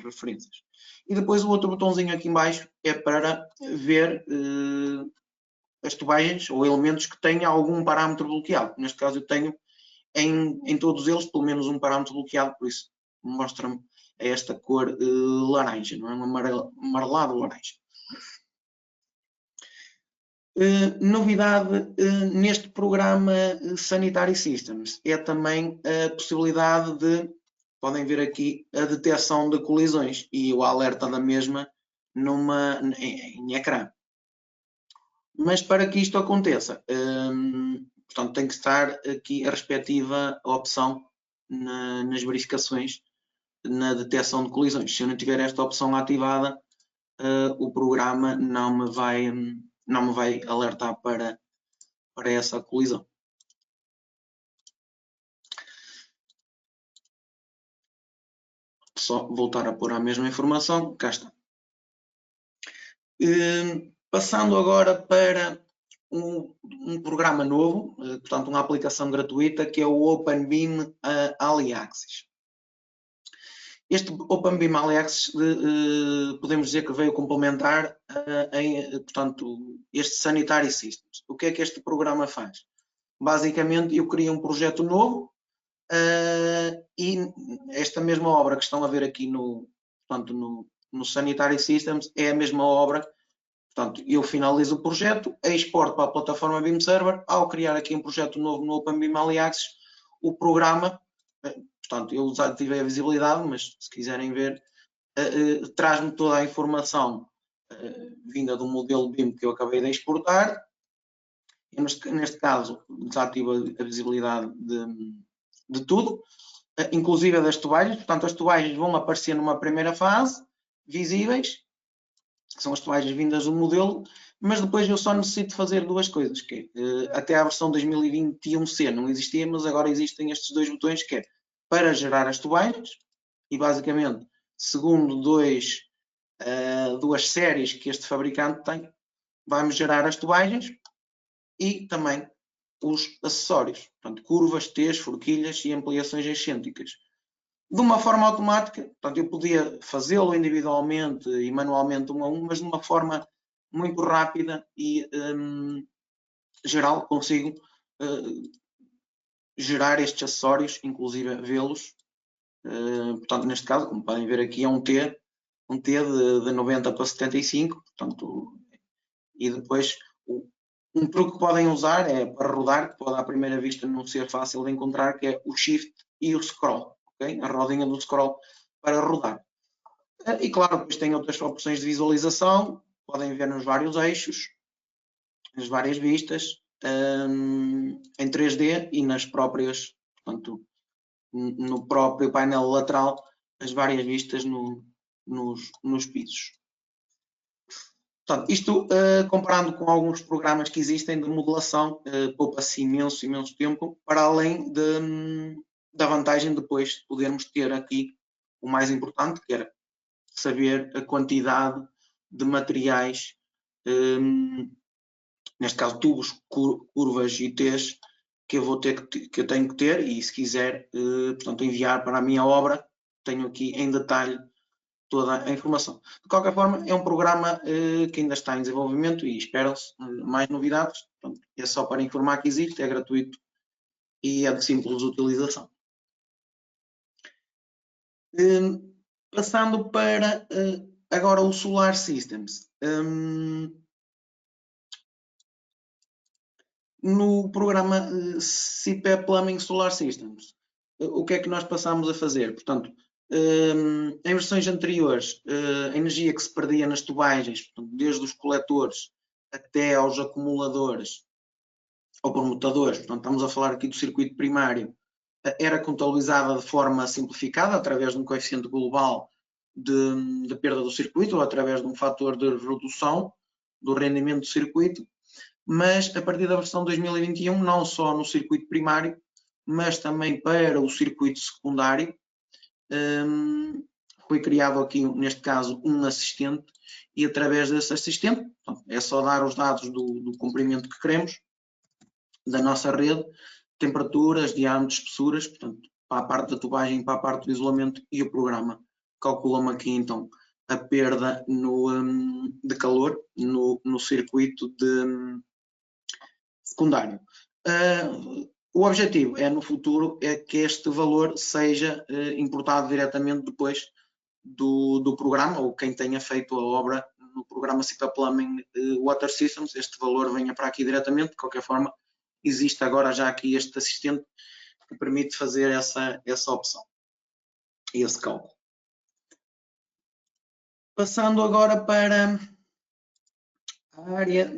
referências. E depois o outro botãozinho aqui em baixo é para ver as tubagens ou elementos que tenham algum parâmetro bloqueado. Neste caso eu tenho em todos eles pelo menos um parâmetro bloqueado, por isso mostra-me esta cor laranja, não é? Um amarelado laranja. Novidade neste programa Sanitary Systems é também a possibilidade de, podem ver aqui, a detecção de colisões e o alerta da mesma em ecrã. Mas para que isto aconteça, portanto, tem que estar aqui a respectiva opção nas verificações, na detecção de colisões. Se eu não tiver esta opção ativada, o programa não me vai alertar para essa colisão. Só voltar a pôr a mesma informação, cá está. Passando agora para um programa novo, portanto uma aplicação gratuita, que é o OpenBIM AliAxis. Este OpenBIM AliAxis podemos dizer que veio complementar portanto, este Sanitary Systems. O que é que este programa faz? Basicamente, eu criei um projeto novo e esta mesma obra que estão a ver aqui portanto, no Sanitary Systems é a mesma obra. Portanto, eu finalizo o projeto, exporto para a plataforma BIM Server. Ao criar aqui um projeto novo no OpenBIM AliAxis, o programa, portanto, eu desativei a visibilidade, mas se quiserem ver, traz-me toda a informação vinda do modelo BIM que eu acabei de exportar. Eu, neste caso, desativo a visibilidade de tudo, inclusive das tubagens. Portanto, as tubagens vão aparecer numa primeira fase, visíveis, que são as tubagens vindas do modelo, mas depois eu só necessito fazer duas coisas, que é, até a versão 2021C não existia, mas agora existem estes dois botões, que é para gerar as tubagens, e basicamente, segundo duas séries que este fabricante tem, vai-me gerar as tubagens e também os acessórios, portanto, curvas, T's, forquilhas e ampliações excêntricas. De uma forma automática, portanto, eu podia fazê-lo individualmente e manualmente um a um, mas de uma forma muito rápida e geral, consigo gerar estes acessórios, inclusive vê-los. Portanto, neste caso, como podem ver aqui, é um T de 90 para 75, portanto, e depois um truque que podem usar é para rodar, que pode à primeira vista não ser fácil de encontrar, que é o Shift e o Scroll. Okay? A rodinha do scroll para rodar. E claro, depois tem outras opções de visualização, podem ver nos vários eixos, nas várias vistas, em 3D e nas próprias, portanto, no próprio painel lateral, as várias vistas nos pisos. Portanto, isto comparando com alguns programas que existem de modelação, poupa-se imenso tempo, para além da vantagem depois de podermos ter aqui o mais importante, que era saber a quantidade de materiais, neste caso tubos, curvas e T's, que eu tenho que ter, e se quiser, portanto, enviar para a minha obra, tenho aqui em detalhe toda a informação. De qualquer forma, é um programa que ainda está em desenvolvimento e esperam-se mais novidades. Portanto, é só para informar que existe, é gratuito e é de simples utilização. Passando para agora o Solar Systems. No programa CIPE Plumbing Solar Systems, o que é que nós passamos a fazer? Portanto, em versões anteriores, a energia que se perdia nas tubagens, portanto, desde os coletores até aos acumuladores ou permutadores, portanto, estamos a falar aqui do circuito primário, era contabilizada de forma simplificada, através de um coeficiente global de perda do circuito ou através de um fator de redução do rendimento do circuito, mas a partir da versão 2021, não só no circuito primário, mas também para o circuito secundário, foi criado aqui, neste caso, um assistente, e através desse assistente, é só dar os dados do comprimento que queremos, da nossa rede, temperaturas, diâmetros, espessuras, portanto, para a parte da tubagem, para a parte do isolamento, e o programa calcula-me aqui, então, a perda de calor no circuito secundário. O objetivo é, no futuro, é que este valor seja importado diretamente depois do programa, ou quem tenha feito a obra no programa CIPE Plumbing Water Systems, este valor venha para aqui diretamente. De qualquer forma, existe agora já aqui este assistente que permite fazer essa opção e esse cálculo. Passando agora para a área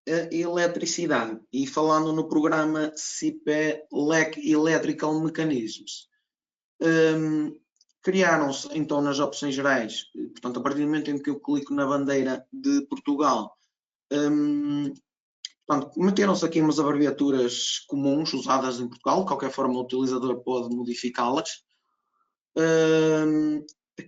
a eletricidade e falando no programa CIPELEC Electrical Mechanisms. Criaram-se então nas opções gerais, portanto a partir do momento em que eu clico na bandeira de Portugal, meteram-se aqui umas abreviaturas comuns usadas em Portugal, de qualquer forma o utilizador pode modificá-las.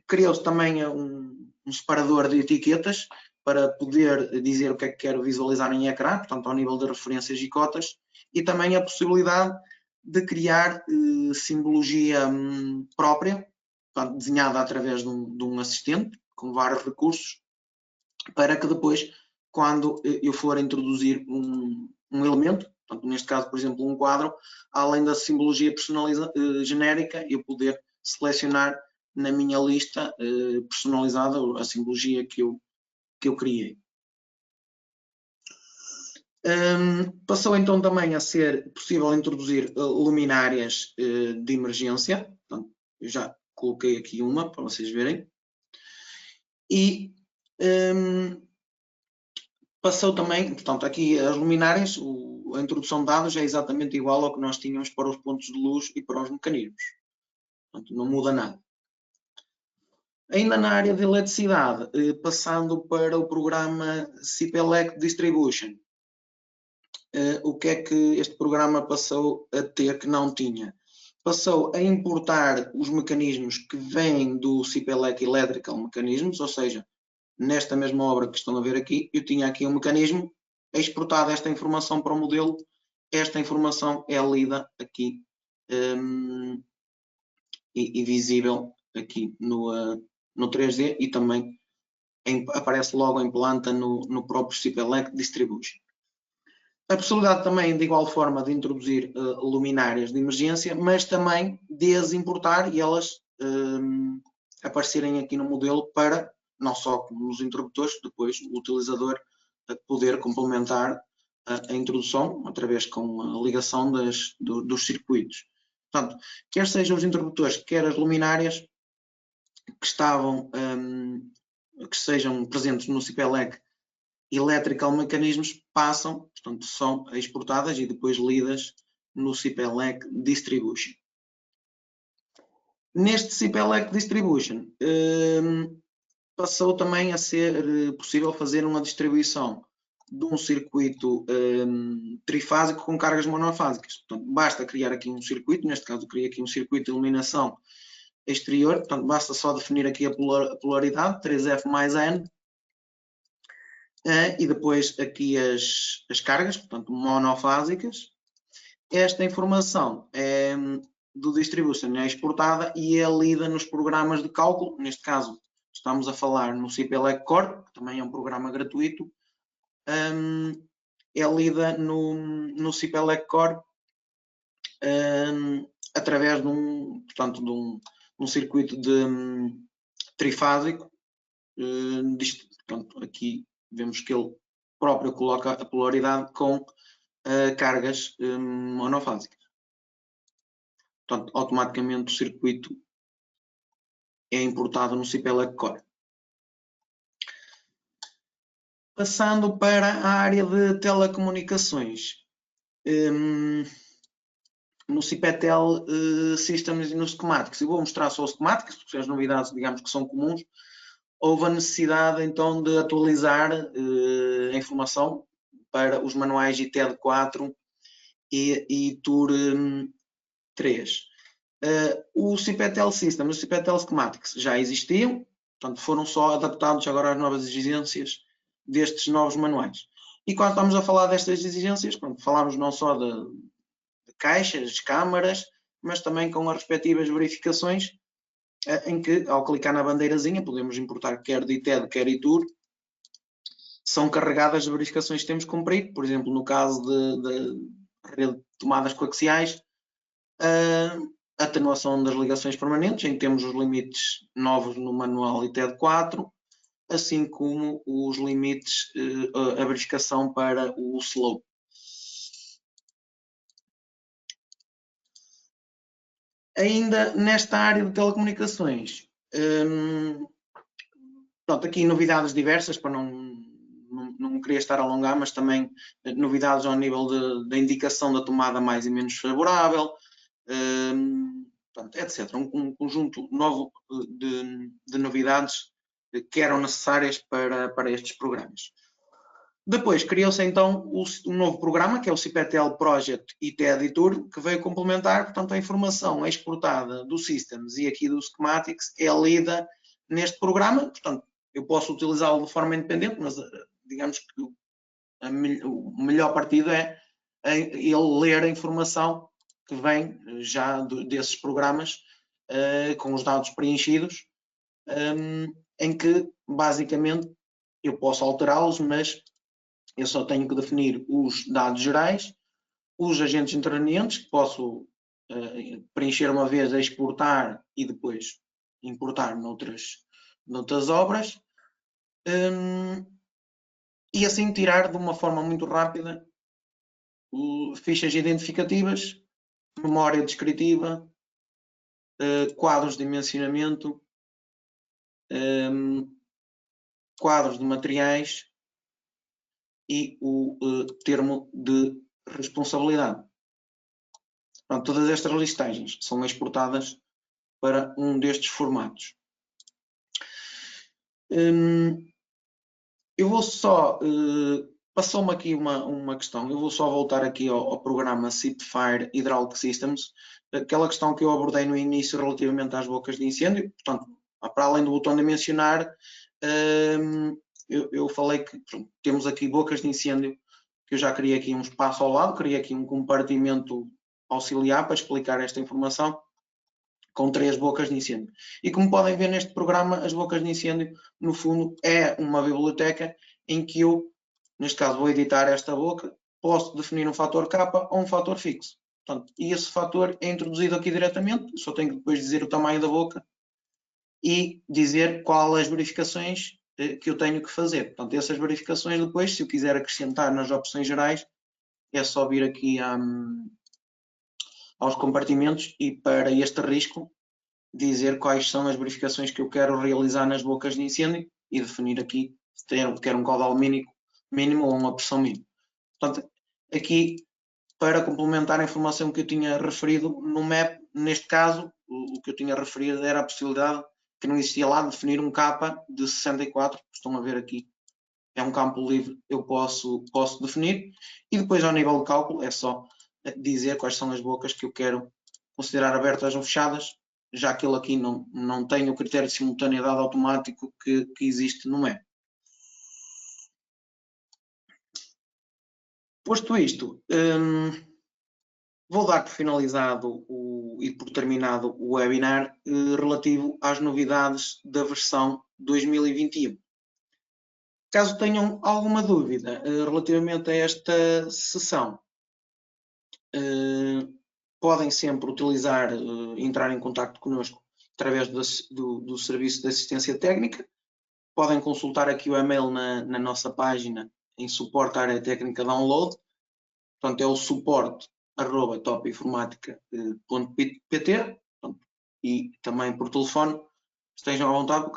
Criou-se também um separador de etiquetas para poder dizer o que é que quero visualizar em ecrã, portanto ao nível de referências e cotas, e também a possibilidade de criar simbologia própria, portanto, desenhada através de um assistente, com vários recursos, para que depois, quando eu for introduzir um elemento, portanto, neste caso, por exemplo, um quadro, além da simbologia genérica, eu poder selecionar na minha lista personalizada a simbologia que eu criei. Passou então também a ser possível introduzir luminárias de emergência. Portanto, eu já coloquei aqui uma para vocês verem. E passou também, portanto, aqui as luminárias, a introdução de dados é exatamente igual ao que nós tínhamos para os pontos de luz e para os mecanismos. Portanto, não muda nada. Ainda na área de eletricidade, passando para o programa CIPELEC Distribution. O que é que este programa passou a ter que não tinha? Passou a importar os mecanismos que vêm do CIPELEC Electrical Mechanisms, ou seja, nesta mesma obra que estão a ver aqui, eu tinha aqui um mecanismo, é exportada esta informação para o modelo, esta informação é lida aqui e visível aqui no 3D e também aparece logo em planta no próprio CIPELEC Distribution. A possibilidade também, de igual forma, de introduzir luminárias de emergência, mas também desimportar e elas aparecerem aqui no modelo para, não só nos interruptores, depois o utilizador poder complementar a introdução através com a ligação dos circuitos. Portanto, quer sejam os interruptores, quer as luminárias que sejam presentes no CIPELEC Electrical Mechanisms passam, portanto, são exportadas e depois lidas no CIPELEC Distribution. Neste CIPELEC Distribution, passou também a ser possível fazer uma distribuição de um circuito trifásico com cargas monofásicas. Portanto, basta criar aqui um circuito, neste caso eu criei aqui um circuito de iluminação exterior, portanto, basta só definir aqui a polaridade, 3F mais N, e depois aqui as cargas, portanto, monofásicas. Esta informação do distribution é exportada e é lida nos programas de cálculo. Neste caso, estamos a falar no CIPELEC Core, que também é um programa gratuito. É lida no CIPELEC Core através de um circuito trifásico. Portanto, aqui vemos que ele próprio coloca a polaridade com cargas monofásicas. Portanto, automaticamente o circuito é importado no CIPELEC Core. Passando para a área de telecomunicações. No CIPETEL Systems e no Schematics. Eu vou mostrar só os Schematics, porque as novidades, digamos, que são comuns. Houve a necessidade, então, de atualizar a informação para os manuais ITED 4 e TUR 3. O CIPETEL System e o CIPETEL Schematics já existiam, portanto, foram só adaptados agora às novas exigências destes novos manuais. E quando estamos a falar destas exigências, pronto, falamos não só de caixas, câmaras, mas também com as respectivas verificações, em que, ao clicar na bandeirazinha, podemos importar quer de ITED, quer ITUR, são carregadas as verificações que temos que cumprir. Por exemplo, no caso de rede de tomadas coaxiais, a atenuação das ligações permanentes, em que temos os limites novos no manual ITED 4, assim como os limites, a verificação para o slope. Ainda nesta área de telecomunicações, pronto, aqui novidades diversas para não não queria estar a alongar, mas também novidades ao nível da indicação da tomada mais e menos favorável, portanto, etc. Um conjunto novo de novidades que eram necessárias para estes programas. Depois criou-se então um novo programa, que é o CPTL Project IT Editor, que veio complementar, portanto, a informação exportada do Systems e aqui do Schematics é lida neste programa. Portanto, eu posso utilizá-lo de forma independente, mas digamos que o melhor partido é ele ler a informação que vem já desses programas com os dados preenchidos, em que basicamente eu posso alterá-los, mas eu só tenho que definir os dados gerais, os agentes intervenientes, que posso preencher uma vez, exportar e depois importar noutras obras, e assim tirar de uma forma muito rápida fichas identificativas, memória descritiva, quadros de dimensionamento, quadros de materiais e o termo de responsabilidade. Portanto, todas estas listagens são exportadas para um destes formatos. Eu vou só... Passou-me aqui uma questão. Eu vou só voltar aqui ao programa CIPFire Hydraulic Systems. Aquela questão que eu abordei no início relativamente às bocas de incêndio. Portanto, para além do botão de mencionar, eu falei que temos aqui bocas de incêndio, que eu já criei aqui um espaço ao lado, criei aqui um compartimento auxiliar para explicar esta informação, com 3 bocas de incêndio. E como podem ver neste programa, as bocas de incêndio, no fundo, é uma biblioteca em que eu, neste caso, vou editar esta boca, posso definir um fator K ou um fator fixo. Portanto, e esse fator é introduzido aqui diretamente, só tenho que depois dizer o tamanho da boca e dizer qual as verificações que eu tenho que fazer. Portanto, essas verificações depois, se eu quiser acrescentar nas opções gerais, é só vir aqui aos compartimentos e para este risco dizer quais são as verificações que eu quero realizar nas bocas de incêndio e definir aqui se quero um caudal mínimo ou uma pressão mínima. Portanto, aqui para complementar a informação que eu tinha referido no MAP, neste caso, o que eu tinha referido era a possibilidade que não existia lá de definir um K de 64, estão a ver aqui, é um campo livre, eu posso definir, e depois ao nível de cálculo é só dizer quais são as bocas que eu quero considerar abertas ou fechadas, já que ele aqui não tem o critério de simultaneidade automático que existe no MEP. Posto isto, vou dar por finalizado e por terminado o webinar relativo às novidades da versão 2021. Caso tenham alguma dúvida relativamente a esta sessão, podem sempre utilizar, entrar em contato connosco através do Serviço de Assistência Técnica. Podem consultar aqui o e-mail na nossa página em suporte à área técnica download. Portanto, é o suporte@topinformatica.pt e também por telefone. Estejam à vontade de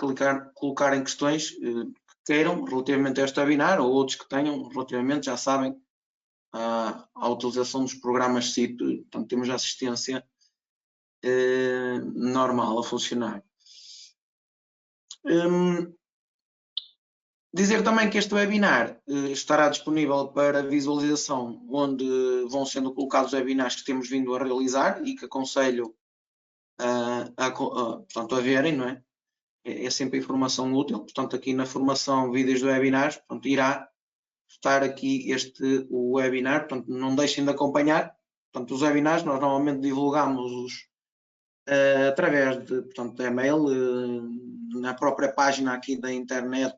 colocar em questões que queiram relativamente a este webinar ou outros que tenham relativamente, já sabem, à utilização dos programas CIP. Portanto, temos assistência normal a funcionar. Dizer também que este webinar estará disponível para visualização, onde vão sendo colocados os webinars que temos vindo a realizar e que aconselho portanto, a verem, não é? É sempre informação útil. Portanto, aqui na formação vídeos de webinars, portanto, irá estar aqui o webinar, portanto, não deixem de acompanhar. Portanto, os webinars nós normalmente divulgamos-os através de e-mail, na própria página aqui da internet,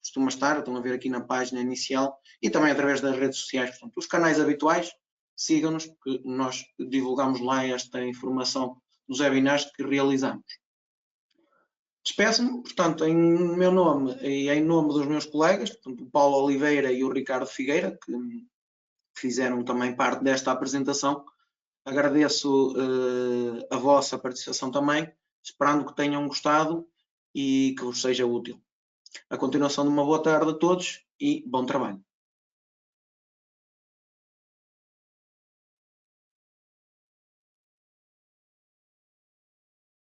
costuma estar, estão a ver aqui na página inicial, e também através das redes sociais. Portanto, os canais habituais, sigam-nos, porque nós divulgamos lá esta informação dos webinars que realizamos. Despeço-me, portanto, em meu nome e em nome dos meus colegas, portanto, o Paulo Oliveira e o Ricardo Figueira, que fizeram também parte desta apresentação. Agradeço a vossa participação também, esperando que tenham gostado e que vos seja útil. A continuação de uma boa tarde a todos e bom trabalho.